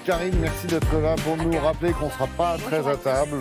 Karine, merci d'être là pour nous rappeler qu'on ne sera pas très à table,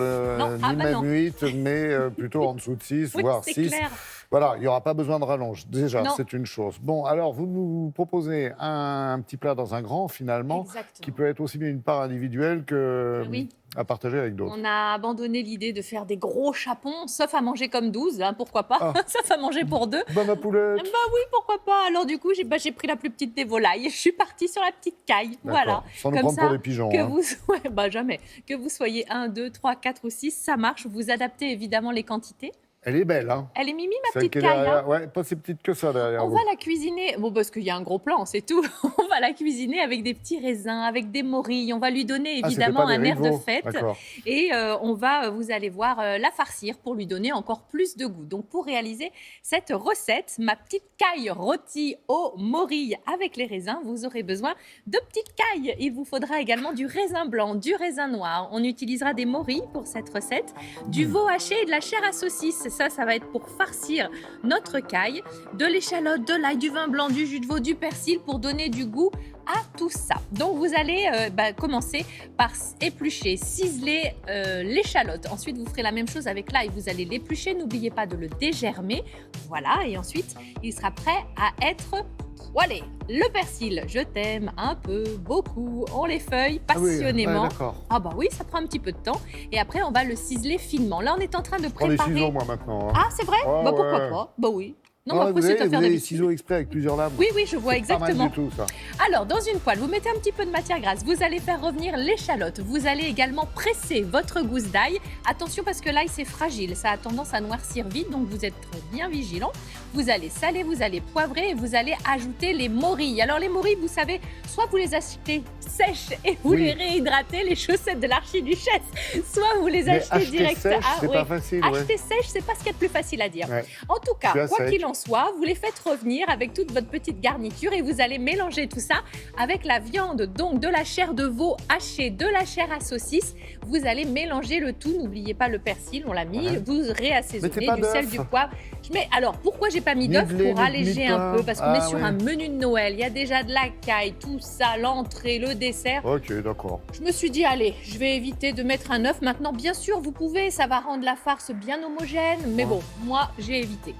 ni même 8, mais plutôt en dessous de 6, Oui, voire c'est 6. clair. Voilà, il n'y aura pas besoin de rallonge. Déjà, Non. c'est une chose. Bon, alors, vous nous proposez un petit plat dans un grand, finalement, Exactement. qui peut être aussi bien une part individuelle que Oui. à partager avec d'autres. On a abandonné l'idée de faire des gros chapons, sauf à manger comme 12, hein, pourquoi pas, Ah. sauf à manger pour 2. Bah, ma poulette. Bah oui, pourquoi pas. Alors du coup, j'ai pris la plus petite des volailles. Je suis partie sur la petite caille. D'accord. Voilà. Sans nous Comme prendre ça, pour des pigeons. que hein. vous ouais, bah jamais. Que vous soyez 1, 2, 3, 4 ou 6, ça marche. Vous adaptez évidemment les quantités. Elle est belle, hein. Elle est mimi, ma Celle petite qui est caille. derrière. Hein. Ouais, pas si petite que ça derrière On vous. va la cuisiner, bon parce qu'il y a un gros plan, c'est tout. On va la cuisiner avec des petits raisins, avec des morilles. On va lui donner Ah, c'était évidemment pas des un air de rivaux. fête. D'accord. Et on va, vous allez voir, la farcir pour lui donner encore plus de goût. Donc pour réaliser cette recette, ma petite caille rôtie aux morilles avec les raisins, vous aurez besoin de petites cailles. Il vous faudra également du raisin blanc, du raisin noir. On utilisera des morilles pour cette recette, du veau haché et de la chair à saucisse. Ça va être pour farcir notre caille, de l'échalote, de l'ail, du vin blanc, du jus de veau, du persil pour donner du goût à tout ça. Donc vous allez commencer par éplucher, ciseler l'échalote. Ensuite, vous ferez la même chose avec l'ail. Vous allez l'éplucher, n'oubliez pas de le dégermer. Voilà, et ensuite, il sera prêt à être poêlé. Le persil, je t'aime un peu, beaucoup. On les feuille passionnément. Ah oui, d'accord. Ah bah oui, ça prend un petit peu de temps. Et après, on va le ciseler finement. Là, on est en train de Je prends des préparer... ciseaux, moi, maintenant. hein. Ah, c'est vrai? Ouais, Bah pourquoi ouais. pas? Bah oui. Non, Ah, mais après, vous c'est avez, à vous faire avez des d'habitude. ciseaux exprès avec plusieurs lames. Oui, je vois C'est pas exactement. mal du tout, ça. Alors, dans une poêle, vous mettez un petit peu de matière grasse. Vous allez faire revenir l'échalote. Vous allez également presser votre gousse d'ail. Attention parce que l'ail, c'est fragile. Ça a tendance à noircir vite, donc vous êtes bien vigilant. Vous allez saler, vous allez poivrer et vous allez ajouter les morilles. Alors, les morilles, vous savez, soit vous les achetez sèches et vous Oui. les réhydratez, les chaussettes de l'archiduchesse, soit vous les Mais achetez acheter direct. sèche, c'est pas facile, ouais. Acheter sèche, c'est pas ce qu'il y a de plus facile à dire. Ouais. En tout cas, Je suis à quoi sec. qu'il en soit, vous les faites revenir avec toute votre petite garniture et vous allez mélanger tout ça avec la viande, donc de la chair de veau hachée, de la chair à saucisse. Vous allez mélanger le tout. N'oubliez pas le persil, on l'a mis. Ouais. Vous réassaisonnez Mettez pas du sel, d'œuf. du poivre. Alors, pourquoi j'ai pas mis Ni d'œuf? de lait, Pour ni de alléger pain. un peu, parce qu'on Ah, est sur ouais. un menu de Noël. Il y a déjà de la caille, tout ça, l'entrée, le dessert. Ok, d'accord. Je me suis dit, allez, je vais éviter de mettre un œuf. Maintenant, bien sûr, vous pouvez, ça va rendre la farce bien homogène. Mais Ouais. bon, moi, j'ai évité.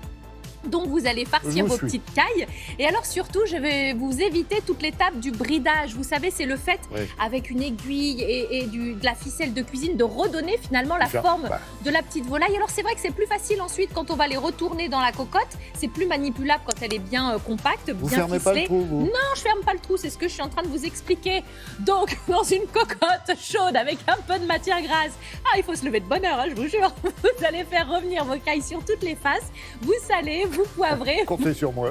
Donc, vous allez Je farcir vous vos suis. petites cailles. Et alors, surtout, je vais vous éviter toute l'étape du bridage. Vous savez, c'est le fait, Oui. avec une aiguille et de la ficelle de cuisine, de redonner finalement la Faire- forme bah. de la petite volaille. Alors, c'est vrai que c'est plus facile ensuite quand on va les retourner dans la cocotte. C'est plus manipulable quand elle est bien compacte, Vous bien fermez pas le ficelée. trou, vous. Non, je ferme pas le trou, c'est ce que je suis en train de vous expliquer. Donc, dans une cocotte chaude avec un peu de matière grasse, il faut se lever de bonne heure, hein, je vous jure. Vous allez faire revenir vos cailles sur toutes les faces. Vous salez, vous poivrez, Comptez sur moi.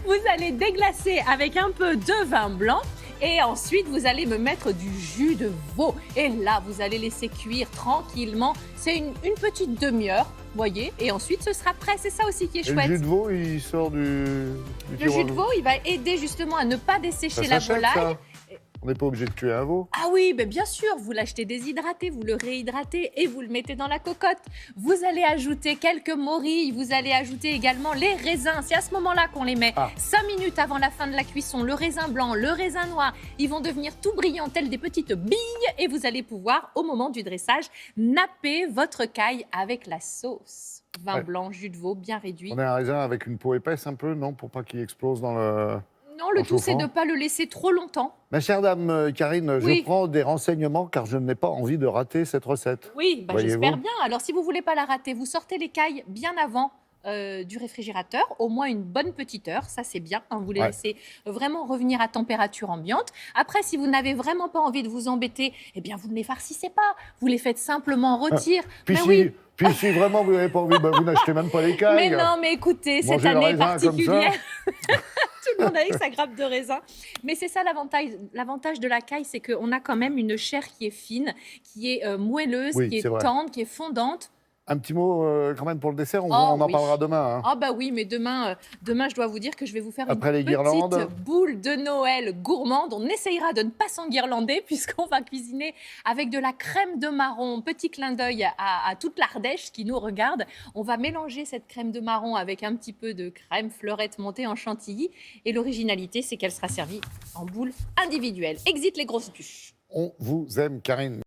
vous allez déglacer avec un peu de vin blanc. Et ensuite, vous allez me mettre du jus de veau. Et là, vous allez laisser cuire tranquillement. C'est une petite demi-heure, voyez. Et ensuite, ce sera prêt. C'est ça aussi qui est Et le chouette. jus de veau, il sort du Le jus de tiroir. veau, il va aider justement à ne pas dessécher Ça la s'achète, volaille. ça. On n'est pas obligé de tuer un veau. Ah oui, mais bien sûr, vous l'achetez déshydraté, vous le réhydratez et vous le mettez dans la cocotte. Vous allez ajouter quelques morilles, vous allez ajouter également les raisins. C'est à ce moment-là qu'on les met. Ah. 5 minutes avant la fin de la cuisson, le raisin blanc, le raisin noir, ils vont devenir tout brillants tels des petites billes et vous allez pouvoir, au moment du dressage, napper votre caille avec la sauce. Vin Ouais. blanc, jus de veau bien réduit. On a un raisin avec une peau épaisse un peu, non? Pour pas qu'il explose dans le... Non, le en tout, c'est chauffant. de ne pas le laisser trop longtemps. Ma chère dame Karine, Oui. je prends des renseignements car je n'ai pas envie de rater cette recette. Oui, Voyez-vous. j'espère bien. Alors, si vous voulez pas la rater, vous sortez les cailles bien avant du réfrigérateur, au moins une bonne petite heure, ça c'est bien, hein, vous les Ouais. laissez vraiment revenir à température ambiante. Après, si vous n'avez vraiment pas envie de vous embêter, eh bien vous ne les farcissez pas, vous les faites simplement rôtir. Puis, Mais si, oui, puis si vraiment vous n'avez pas envie, vous n'achetez même pas les cailles. mais non, mais écoutez, cette Mangez le année raisin comme ça. particulière, tout le monde avec sa grappe de raisin. Mais c'est ça l'avantage de la caille, c'est qu'on a quand même une chair qui est fine, qui est moelleuse, Oui, qui c'est est vrai. tendre, qui est fondante. Un petit mot quand même pour le dessert, on en oui. parlera demain. hein. Ah bah oui, mais demain, je dois vous dire que je vais vous faire Après une les petite guirlandes. boule de Noël gourmande. On essayera de ne pas s'enguirlander puisqu'on va cuisiner avec de la crème de marron. Petit clin d'œil à toute l'Ardèche qui nous regarde. On va mélanger cette crème de marron avec un petit peu de crème fleurette montée en chantilly. Et l'originalité, c'est qu'elle sera servie en boule individuelle. Exit les grosses bûches. On vous aime, Karine.